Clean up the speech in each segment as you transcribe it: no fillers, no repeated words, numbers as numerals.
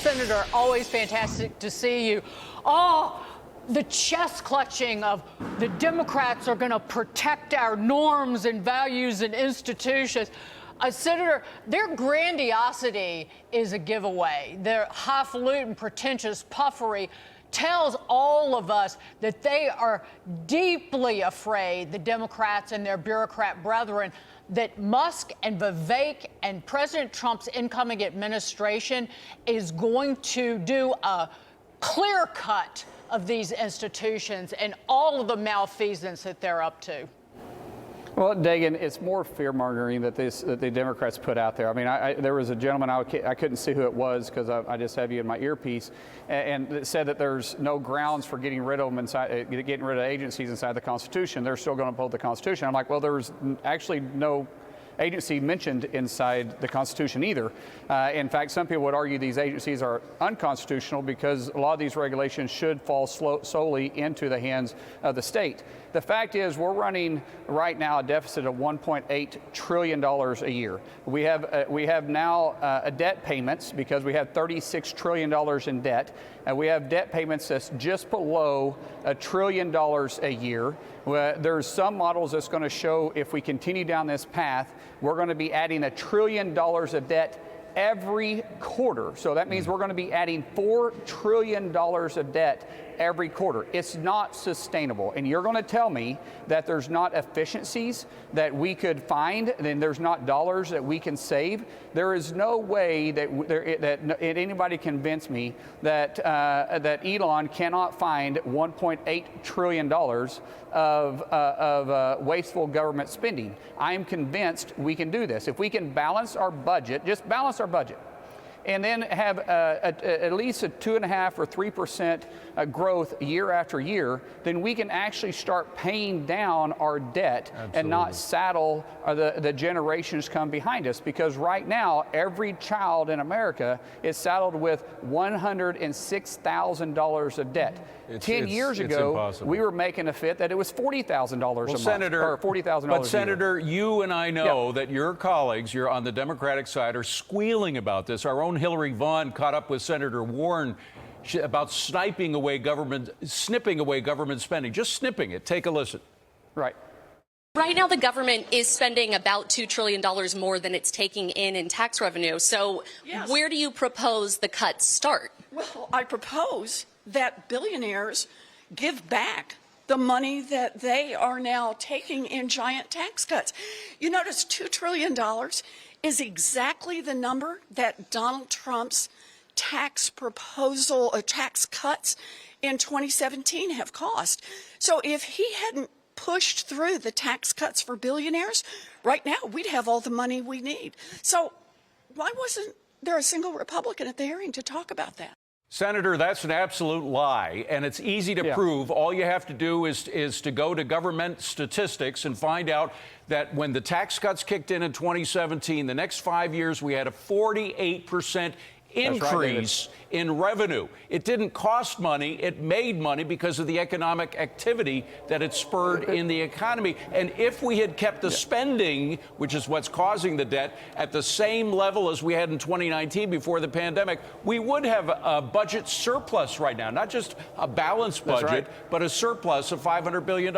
Senator, always fantastic to see you. Oh, the chest clutching of the Democrats are going to protect our norms and values and institutions. Senator, their grandiosity is a giveaway. Their highfalutin, pretentious puffery tells all of us that they are deeply afraid, the Democrats and their bureaucrat brethren, that Musk and Vivek and President Trump's incoming administration is going to do a clear cut of these institutions and all of the malfeasance that they're up to. Well, Dagan, it's more fear-mongering that the Democrats put out there. I mean, there was a gentleman, I couldn't see who it was because I just have you in my earpiece, and it said that there's no grounds for getting rid of them getting rid of agencies inside the Constitution. They're still going to uphold the Constitution. I'm like, well, there's actually no agency mentioned inside the Constitution either. In fact, some people would argue these agencies are unconstitutional because a lot of these regulations should fall solely into the hands of the state. The fact is, we're running right now a deficit of $1.8 trillion a year. We have now debt payments because we have $36 trillion in debt. We have debt payments that's just below $1 trillion a year. There's some models that's going to show if we continue down this path, we're going to be adding $1 trillion of debt every quarter. So that means we're going to be adding $4 trillion of debt every quarter. It's not sustainable. And you're going to tell me that there's not efficiencies that we could find, and there's not dollars that we can save. There is no way that anybody convince me that Elon cannot find $1.8 trillion of wasteful government spending. I am convinced we can do this. If we can balance our budget, just balance our budget, and then have at least a 2.5% or 3% growth year after year, then we can actually start paying down our debt. Absolutely. And not saddle the generations come behind us. Because right now, every child in America is saddled with $106,000 of debt. 10 years ago, we were making a fit that it was $40,000 a month, Senator, or $40,000 but Senator, a year. you and I know that your colleagues, you're on the Democratic side, are squealing about this. Our own Hillary Vaughn caught up with Senator Warren about snipping away government spending, just snipping it. Take a listen. Right. Right now, the government is spending about $2 trillion more than it's taking in tax revenue. So where do you propose the cuts start? Well, I propose that billionaires give back the money that they are now taking in giant tax cuts. You notice $2 trillion is exactly the number that Donald Trump's tax proposal, tax cuts in 2017 have cost. So if he hadn't pushed through the tax cuts for billionaires, right now we'd have all the money we need. So why wasn't there a single Republican at the hearing to talk about that? Senator, that's an absolute lie, and it's easy to prove. All you have to do is to go to government statistics and find out that when the tax cuts kicked in 2017, the next 5 years we had a 48% increase in revenue. It didn't cost money, it made money because of the economic activity that it spurred in the economy. And if we had kept the spending, which is what's causing the debt, at the same level as we had in 2019 before the pandemic, we would have a budget surplus right now, not just a balanced budget, but a surplus of $500 billion.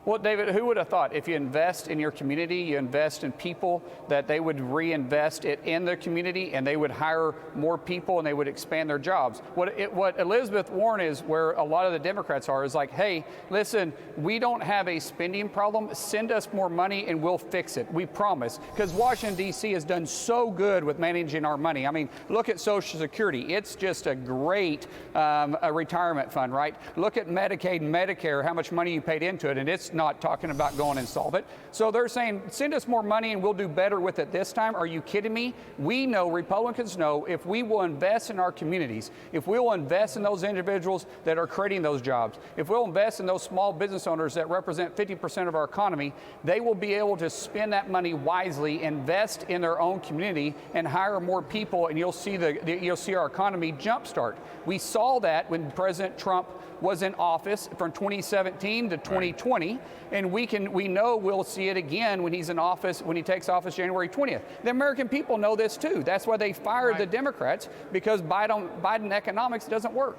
Well, David, who would have thought if you invest in your community, you invest in people, that they would reinvest it in their community and they would hire more people and they would expand their jobs? What Elizabeth Warren is, where a lot of the Democrats are, is like, hey, listen, we don't have a spending problem. Send us more money and we'll fix it. We promise. Because Washington, D.C. has done so good with managing our money. I mean, look at Social Security. It's just a great a retirement fund, right? Look at Medicaid and Medicare, how much money you paid into it, and it's not talking about going insolvent. So they're saying, send us more money and we'll do better with it this time. Are you kidding me? We know, Republicans know, if we will invest in our communities, if we will invest in those individuals that are creating those jobs, if we'll invest in those small business owners that represent 50% of our economy, they will be able to spend that money wisely, invest in their own community, and hire more people, and you'll see our economy jumpstart. We saw that when President Trump was in office from 2017 to 2020. and we know we'll see it again when he's in office, when he takes office January 20th. The American people know this too. That's why they fired the Democrats, because Biden economics doesn't work.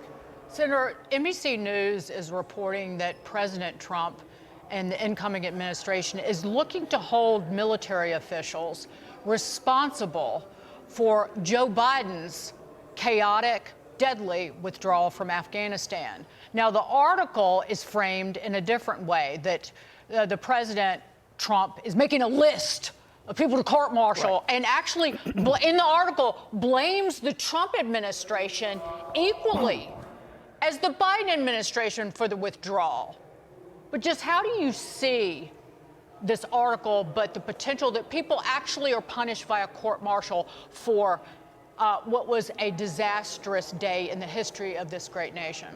Senator, NBC News is reporting that President Trump and the incoming administration is looking to hold military officials responsible for Joe Biden's chaotic, deadly withdrawal from Afghanistan. Now, the article is framed in a different way, that the President Trump is making a list of people to court-martial, and actually, in the article, blames the Trump administration equally as the Biden administration for the withdrawal. But just how do you see this article, but the potential that people actually are punished by a court-martial for what was a disastrous day in the history of this great nation?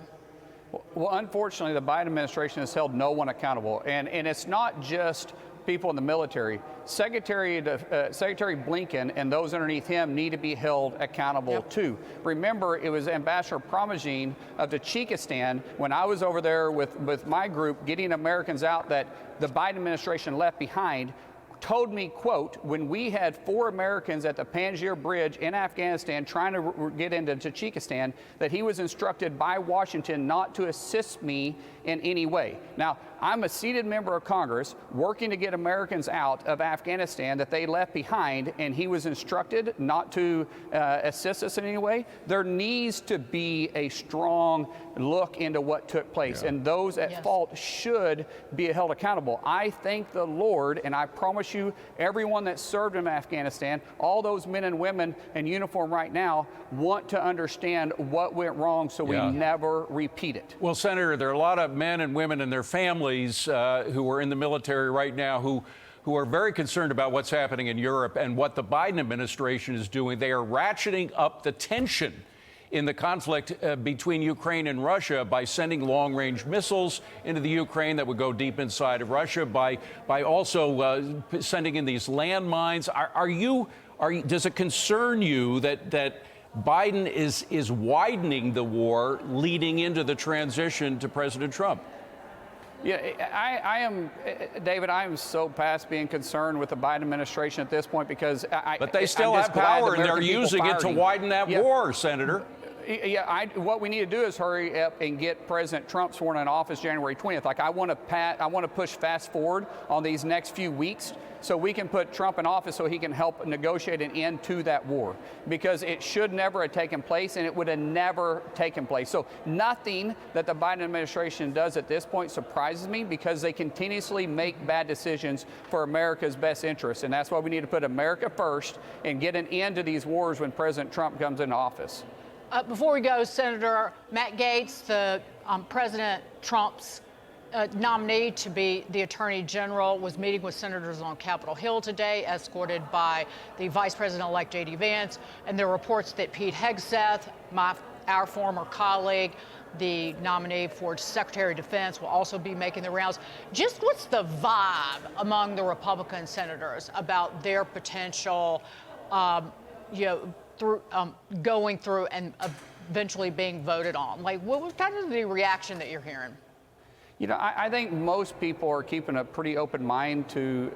Well, unfortunately, the Biden administration has held no one accountable. And it's not just people in the military. Secretary Blinken and those underneath him need to be held accountable too. Remember, it was Ambassador Promogine of Tajikistan, when I was over there with my group getting Americans out that the Biden administration left behind, told me, quote, when we had 4 Americans at the Panjshir Bridge in Afghanistan trying to get into Tajikistan, that he was instructed by Washington not to assist me in any way. Now, I'm a seated member of Congress working to get Americans out of Afghanistan that they left behind, and he was instructed not to assist us in any way. There needs to be a strong look into what took place, and those at fault should be held accountable. I thank the Lord, and I promise you, everyone that served in Afghanistan, all those men and women in uniform right now, want to understand what went wrong so we never repeat it. Well, Senator, there are a lot of men and women and their families who are in the military right now who are very concerned about what's happening in Europe and what the Biden administration is doing. They are ratcheting up the tension in the conflict between Ukraine and Russia by sending long-range missiles into the Ukraine that would go deep inside of Russia, by also sending in these landmines. Does it concern you that Biden is widening the war leading into the transition to President Trump? Yeah, I am, David, I am so past being concerned with the Biden administration at this point, because But they still have power, and they're using it to widen that war, Senator. Yeah, what we need to do is hurry up and get President Trump sworn in office January 20th. Like, I want to push fast forward on these next few weeks so we can put Trump in office so he can help negotiate an end to that war, because it should never have taken place, and it would have never taken place. So nothing that the Biden administration does at this point surprises me, because they continuously make bad decisions for America's best interests, and that's why we need to put America first and get an end to these wars when President Trump comes into office. Before we go, Senator, Matt Gaetz, the President Trump's nominee to be the Attorney General, was meeting with senators on Capitol Hill today, escorted by the Vice President-elect J.D. Vance. And there are reports that Pete Hegseth, our former colleague, the nominee for Secretary of Defense, will also be making the rounds. Just what's the vibe among the Republican senators about their potential, going through and eventually being voted on? Like, what kind of the reaction that you're hearing? You know, I think most people are keeping a pretty open mind to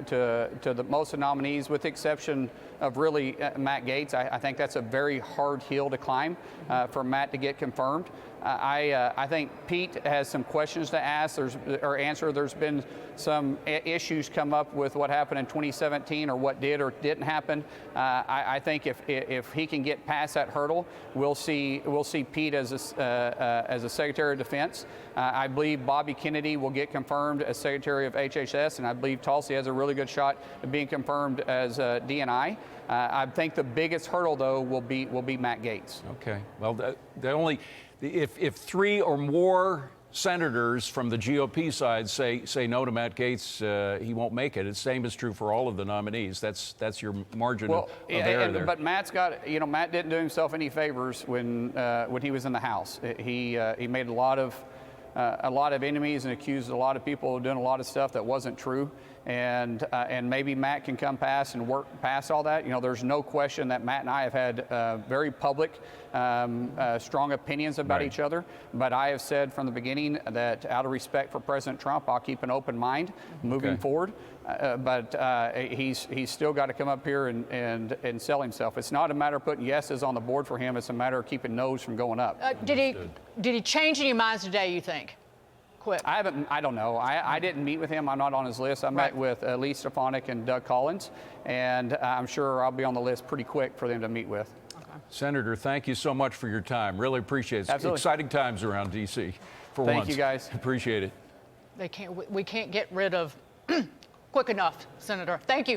most of the nominees, with the exception of really Matt Gaetz. I think that's a very hard hill to climb for Matt to get confirmed. I think Pete has some questions to ask or answer. There's been some issues come up with what happened in 2017, or what did or didn't happen. I think if he can get past that hurdle, we'll see Pete as a Secretary of Defense. I believe Bobby Kennedy will get confirmed as Secretary of HHS, and I believe Tulsi has a really good shot of being confirmed as DNI. I think the biggest hurdle, though, will be Matt Gaetz. Okay. Well, if 3 or more senators from the GOP side say no to Matt Gaetz, he won't make it. The same is true for all of the nominees. That's your margin of error there. But Matt's got, Matt didn't do himself any favors when he was in the House. He made a lot of enemies and accused a lot of people of doing a lot of stuff that wasn't true. and maybe Matt can come past and work past all that. You know, there's no question that Matt and I have had very public, strong opinions about each other. But I have said from the beginning that out of respect for President Trump, I'll keep an open mind moving forward. But he's still got to come up here and sell himself. It's not a matter of putting yeses on the board for him. It's a matter of keeping no's from going up. Did he change any minds today, you think? Quick. I don't know. I didn't meet with him. I'm not on his list. I met with Lee Stefanik and Doug Collins, and I'm sure I'll be on the list pretty quick for them to meet with. Okay. Senator, thank you so much for your time. Really appreciate it. Absolutely. Exciting times around D.C. for once. Thank you, guys. Appreciate it. We can't get rid of quick enough, Senator. Thank you.